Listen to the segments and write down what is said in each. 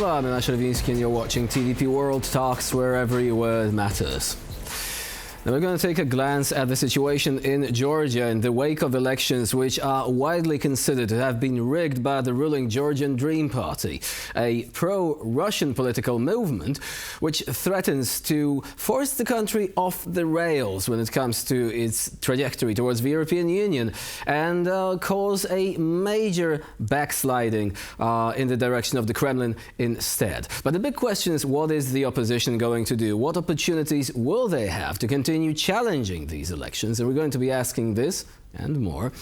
Moskva, I'm Nash Ravinsky, and you're watching TVP World Talks, where every word matters. Now we're going to take a glance at the situation in Georgia in the wake of elections which are widely considered to have been rigged by the ruling Georgian Dream party, a pro-Russian political movement which threatens to force the country off the rails when it comes to its trajectory towards the European Union and cause a major backsliding in the direction of the Kremlin instead. But the big question is, what is the opposition going to do? What opportunities will they have to continue challenging these elections? And we're going to be asking this and more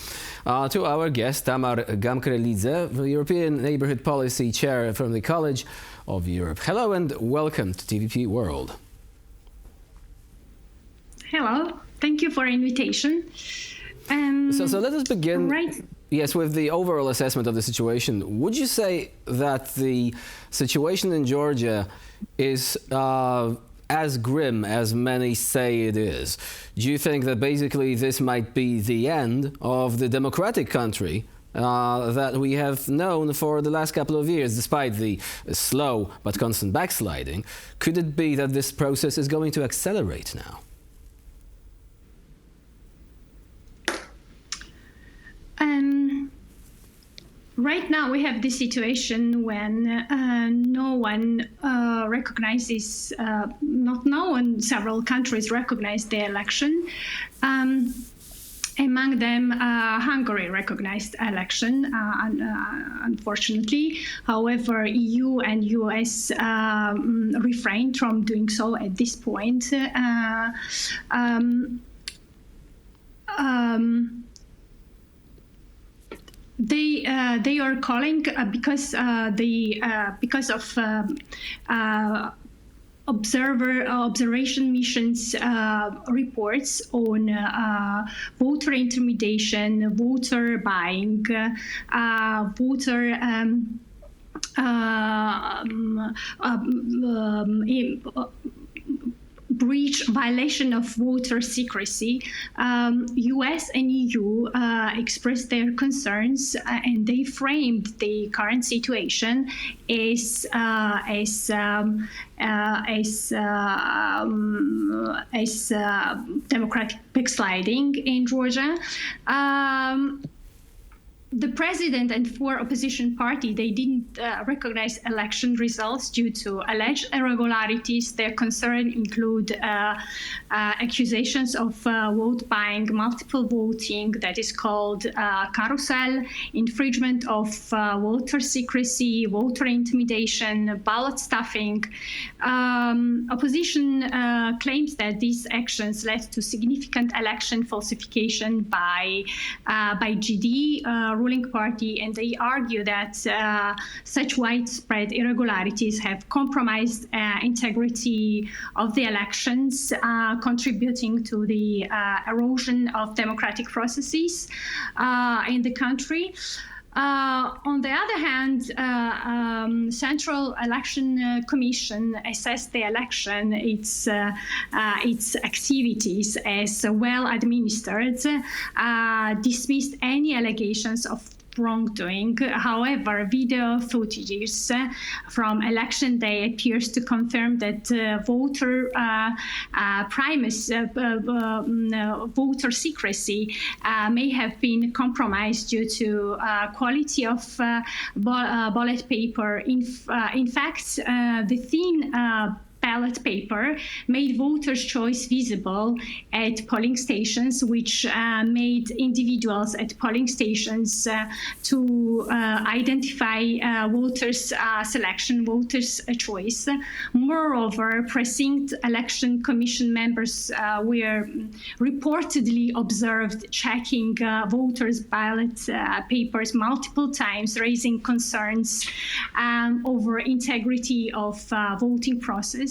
to our guest, Tamar Gamkrelidze, the European Neighbourhood Policy Chair from the College of Europe. Hello and welcome to TVP World. Hello, thank you for the invitation. So let us begin. Right. Yes, with the overall assessment of the situation. Would you say that the situation in Georgia is as grim as many say it is? Do you think that basically this might be the end of the democratic country that we have known for the last couple of years, despite the slow but constant backsliding? Could it be that this process is going to accelerate now? Right now we have this situation when no one recognizes, not no one, several countries recognize the election. Among them, Hungary recognized election, unfortunately. However, EU and US refrained from doing so at this point. They are calling because of observation missions reports on voter intimidation, voter buying, voter breach, violation of voter secrecy. US and EU expressed their concerns and they framed the current situation as democratic backsliding in Georgia. The president and four opposition parties, they didn't recognize election results due to alleged irregularities. Their concerns include accusations of vote buying, multiple voting, that is called carousel, infringement of voter secrecy, voter intimidation, ballot stuffing. Opposition claims that these actions led to significant election falsification by GD, ruling party, and they argue that such widespread irregularities have compromised integrity of the elections, contributing to the erosion of democratic processes in the country. On the other hand, Central Election Commission assessed the election, its activities as well administered, dismissed any allegations of wrongdoing. Voter footages from election day appears to confirm that voter voter secrecy may have been compromised due to quality of ballot paper. In fact, the thin ballot paper made voters' choice visible at polling stations, which made individuals at polling stations to identify voters' selection, voters' choice. Moreover, precinct election commission members were reportedly observed checking voters' ballot papers multiple times, raising concerns over integrity of voting process.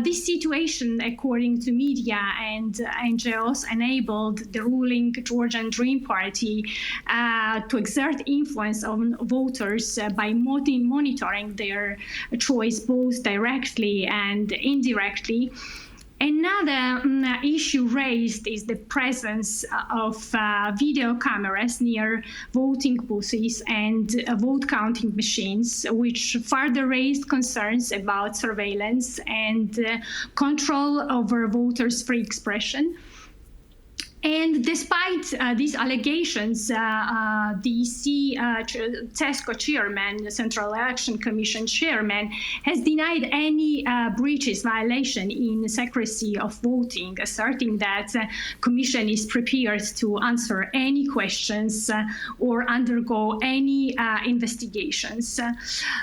This situation, according to media and NGOs, enabled the ruling Georgian Dream party to exert influence on voters by monitoring their choice both directly and indirectly. Another issue raised is the presence of video cameras near voting booths and vote counting machines, which further raised concerns about surveillance and control over voters' free expression. And despite these allegations, the CESCO chairman, the Central Election Commission chairman, has denied any breaches, violation in secrecy of voting, asserting that the Commission is prepared to answer any questions or undergo any investigations. So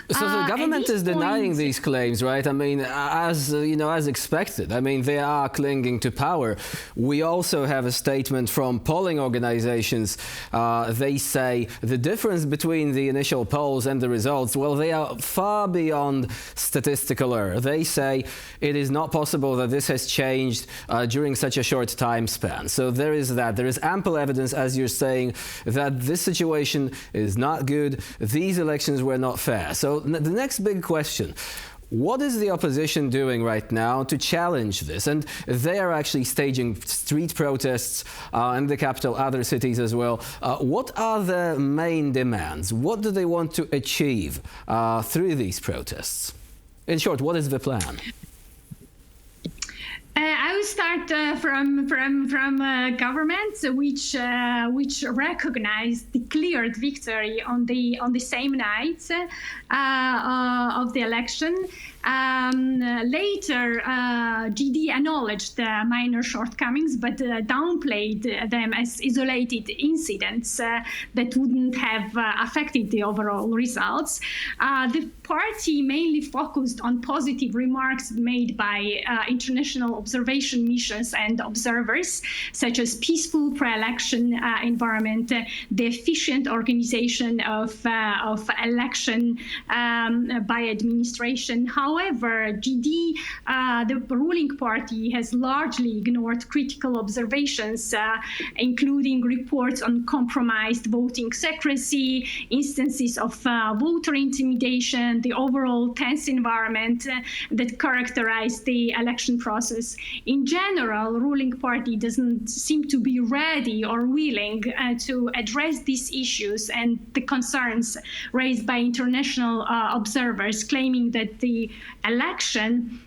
the government is denying these claims, right? I mean, as as expected. I mean, they are clinging to power. We also have a statement from polling organizations. They say the difference between the initial polls and the results, well, they are far beyond statistical error. They say it is not possible that this has changed during such a short time span. So there is that. There is ample evidence, as you're saying, that this situation is not good. These elections were not fair. So the next big question: what is the opposition doing right now to challenge this? And they are actually staging street protests in the capital, other cities as well. What are the main demands? What do they want to achieve through these protests? In short, what is the plan? I will start from governments which recognized, declared victory on the same night of the election. Later, GD acknowledged minor shortcomings, but downplayed them as isolated incidents that wouldn't have affected the overall results. The party mainly focused on positive remarks made by international observation missions and observers, such as peaceful pre-election environment, the efficient organization of election by administration. However, GD, the ruling party, has largely ignored critical observations, including reports on compromised voting secrecy, instances of voter intimidation, the overall tense environment that characterized the election process. In general, the ruling party doesn't seem to be ready or willing to address these issues and the concerns raised by international observers, claiming that the election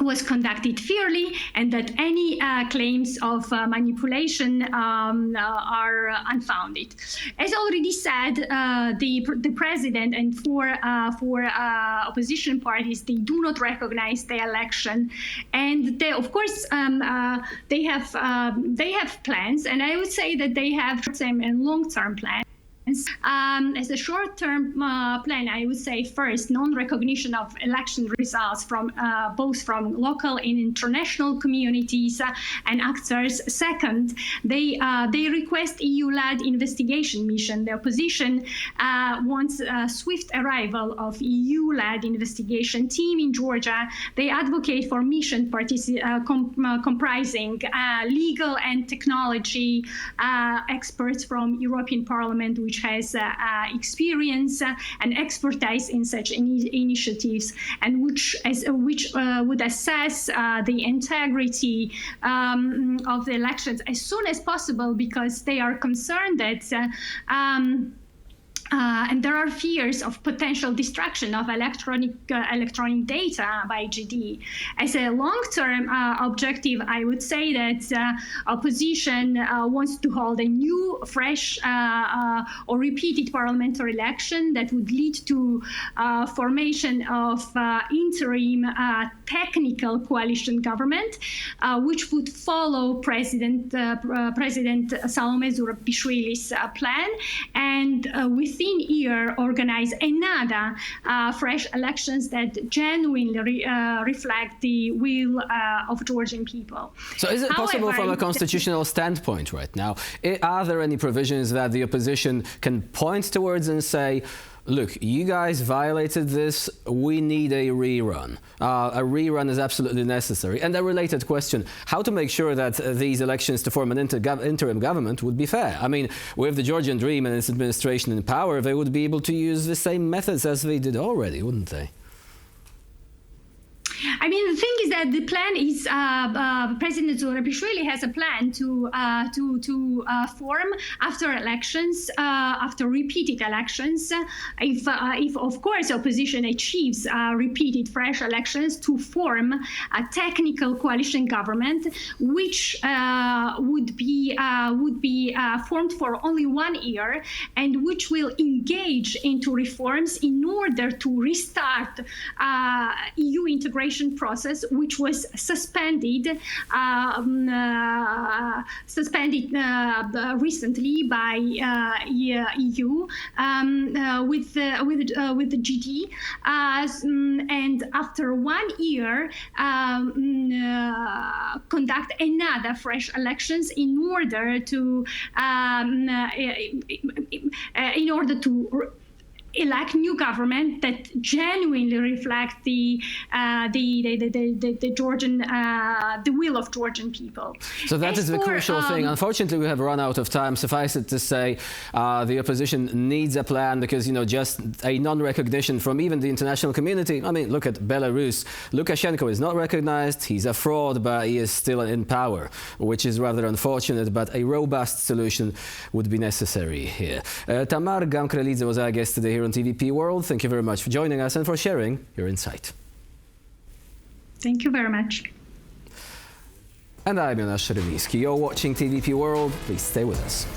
was conducted fairly and that any claims of manipulation are unfounded. As already said, the president and four opposition parties, they do not recognize the election, and they, of course, they have plans, and I would say that they have short-term and long-term plans. As a short-term plan, I would say first, non-recognition of election results from both from local and international communities and actors. Second, they request EU-led investigation mission. The opposition wants a swift arrival of EU-led investigation team in Georgia. They advocate for mission comprising legal and technology experts from European Parliament, which has experience and expertise in such initiatives, and which would assess the integrity of the elections as soon as possible, because they are concerned that and there are fears of potential destruction of electronic data by GD. As a long-term objective, I would say that opposition wants to hold a new, fresh, or repeated parliamentary election that would lead to formation of interim technical coalition government, which would follow President Salome Zurabishvili's plan, and within a year organize another fresh elections that genuinely reflect the will of Georgian people. So is it possible from a constitutional standpoint right now, are there any provisions that the opposition can point towards and say, look, you guys violated this, we need a rerun. A rerun is absolutely necessary. And a related question, how to make sure that these elections to form an interim government would be fair? I mean, with the Georgian Dream and its administration in power, they would be able to use the same methods as they did already, wouldn't they? I mean, the thing is that the plan is President Zurabishvili has a plan to form after elections, after repeated elections, if of course opposition achieves repeated fresh elections, to form a technical coalition government, which would be formed for only 1 year, and which will engage into reforms in order to restart EU integration process, which was suspended recently by EU with the GD, and after 1 year conduct another fresh elections in order to elect new government that genuinely reflect the Georgian the will of Georgian people. So that is the crucial thing. Unfortunately, we have run out of time. Suffice it to say, the opposition needs a plan, because just a non-recognition from even the international community. I mean, look at Belarus. Lukashenko is not recognized. He's a fraud, but he is still in power, which is rather unfortunate. But a robust solution would be necessary here. Tamar Gamkrelidze was our guest today here on TVP World. Thank you very much for joining us and for sharing your insight. Thank you very much. And I'm Jonasz Szeremiński. You're watching TVP World. Please stay with us.